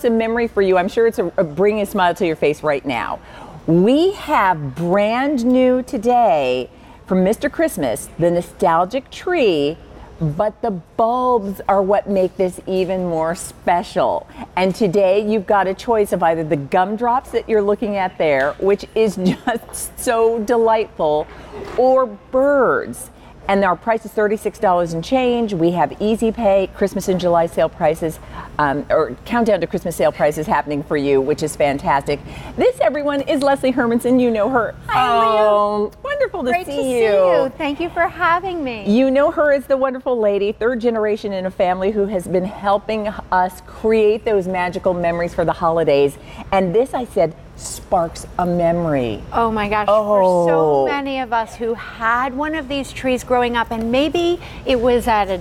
some memory for you. I'm sure it's bringing a smile to your face right now. We have brand new today from Mr. Christmas, the nostalgic tree, but the bulbs are what make this even more special. And today you've got a choice of either the gumdrops that you're looking at there, which is just so delightful, or birds. And our price is $36 and change. We have easy pay, Christmas and July sale prices, or countdown to Christmas sale prices happening for you, which is fantastic. This, everyone, is Leslie Hermanson. You know her. Hi, Leah. Wonderful to Great see you. Thank you for having me. You know her as the wonderful lady, third generation in a family who has been helping us create those magical memories for the holidays. And this, I said, sparks a memory. Oh my gosh, for so many of us who had one of these trees growing up, and maybe it was at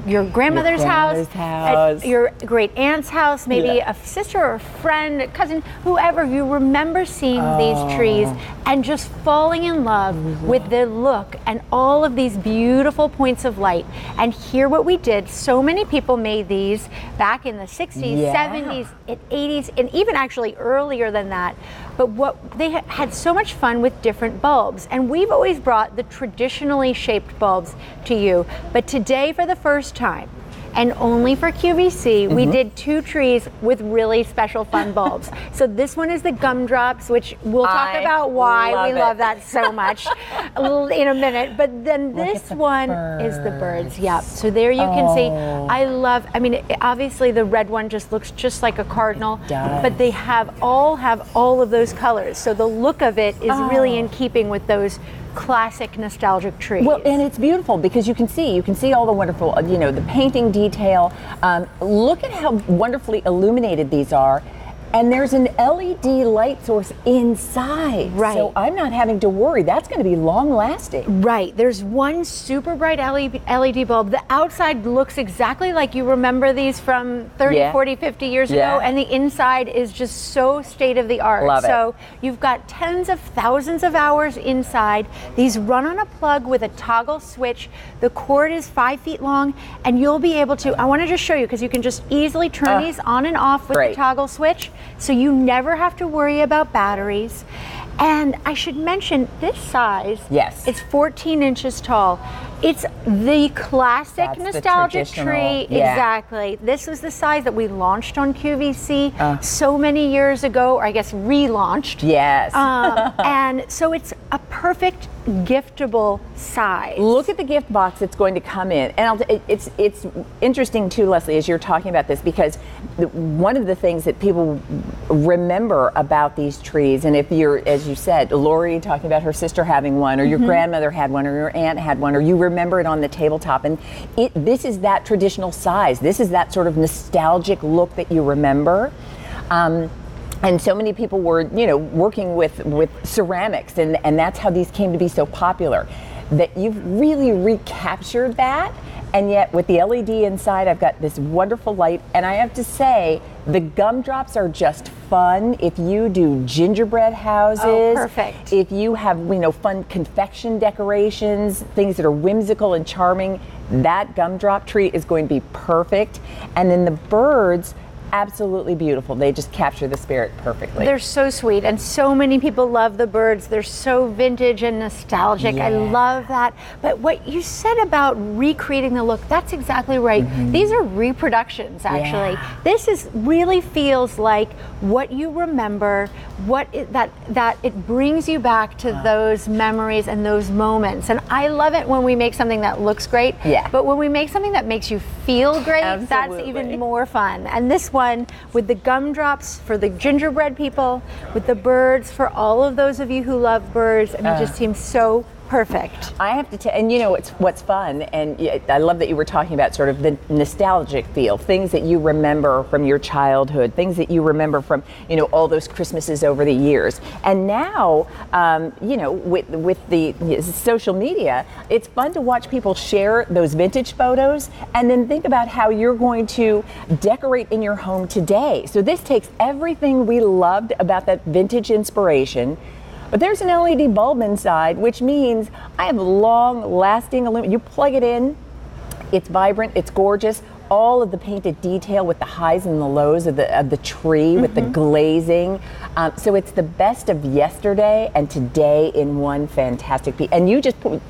your grandmother's house, at your great aunt's house, maybe a sister or a friend, a cousin, whoever, you remember seeing these trees and just falling in love with the look and all of these beautiful points of light. And here what we did, so many people made these back in the 60s, 70s, and 80s, and even actually earlier than that. But what they had so much fun with different bulbs, and we've always brought the traditionally shaped bulbs to you. But today, for the first time, and only for QVC, we did two trees with really special fun bulbs. So this one is the gumdrops, which we'll talk about why we love that so much in a minute. But then this one is the birds. Yep. So there you can see. I mean, obviously the red one just looks just like a cardinal, but they have all of those colors. So the look of it is really in keeping with those classic nostalgic trees. Well, and it's beautiful because you can see all the wonderful, the painting detail. Look at how wonderfully illuminated these are. And there's an LED light source inside. Right. So I'm not having to worry. That's going to be long lasting. Right. There's one super bright LED bulb. The outside looks exactly like you remember these from 30, 40, 50 years ago. And the inside is just so state of the art. Love it. So you've got tens of thousands of hours inside. These run on a plug with a toggle switch. The cord is 5 feet long, and you'll be able to, I want to just show you because you can just easily turn these on and off with the toggle switch. So you never have to worry about batteries. And I should mention this size. Yes. It's 14 inches tall. It's the classic nostalgic tree. Exactly. This was the size that we launched on QVC so many years ago, or I guess relaunched. Yes. And so it's a perfect giftable size. Look at the gift box it's going to come in. And it's interesting too, Leslie, as you're talking about this, because one of the things that people remember about these trees, and if you're, as you said, Lori talking about her sister having one, or your grandmother had one, or your aunt had one, or you remember it on the tabletop, and this is that traditional size. This is that sort of nostalgic look that you remember. And so many people were, working with ceramics, and that's how these came to be so popular. That you've really recaptured that, and yet with the LED inside, I've got this wonderful light, and I have to say, the gumdrops are just fun. If you do gingerbread houses, perfect. If you have, fun confection decorations, things that are whimsical and charming, that gumdrop tree is going to be perfect. And then the birds, absolutely beautiful. They just capture the spirit perfectly. They're so sweet, and so many people love the birds. They're so vintage and nostalgic. I love that. But what you said about recreating the look, that's exactly right. These are reproductions, actually. This really feels like what you remember, that it brings you back to those memories and those moments. And I love it when we make something that looks great, but when we make something that makes you feel great, that's even more fun. And this one with the gumdrops for the gingerbread people, with the birds for all of those of you who love birds, and it just seems so perfect. I have to tell, and it's what's fun, and I love that you were talking about sort of the nostalgic feel, things that you remember from your childhood, things that you remember from, all those Christmases over the years. And now, with the social media, it's fun to watch people share those vintage photos and then think about how you're going to decorate in your home today. So this takes everything we loved about that vintage inspiration. But there's an LED bulb inside, which means I have long-lasting illumination. You plug it in, it's vibrant, it's gorgeous. all of the painted detail with the highs and the lows of the tree, with the glazing. So it's the best of yesterday and today in one fantastic piece. And you just put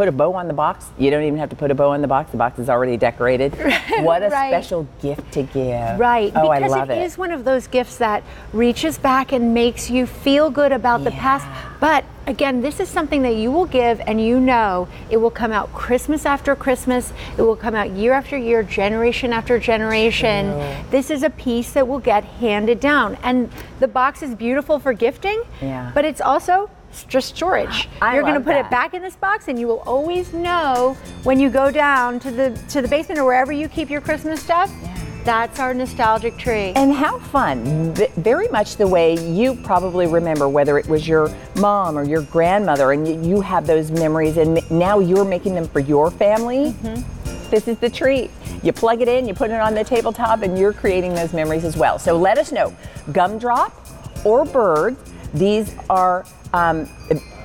a bow on the box. You don't even have to put a bow on the box. The box is already decorated. What a special gift to give. Right. Oh, because I love it. It is one of those gifts that reaches back and makes you feel good about the past. But again, this is something that you will give, and you know it will come out Christmas after Christmas. It will come out year after year, generation after generation. This is a piece that will get handed down. And the box is beautiful for gifting, but it's also just storage. You're going to put it back in this box, and you will always know when you go down to the basement or wherever you keep your Christmas stuff. That's our nostalgic tree. And how fun. Very much the way you probably remember, whether it was your mom or your grandmother, and you have those memories, and now you're making them for your family. This is the treat. You plug it in, you put it on the tabletop, and you're creating those memories as well. So let us know, Gumdrop or Bird. These are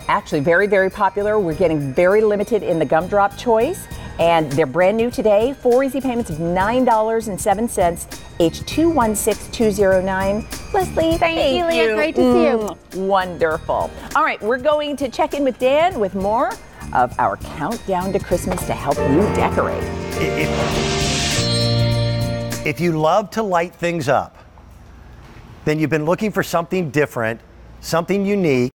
actually very, very popular. We're getting very limited in the Gumdrop choice, and they're brand new today. 4 easy payments of $9.07, H216209. Leslie, thank you, Leah. Great to see you. Wonderful. All right, we're going to check in with Dan with more of our countdown to Christmas to help you decorate. If you love to light things up, then you've been looking for something different, something unique.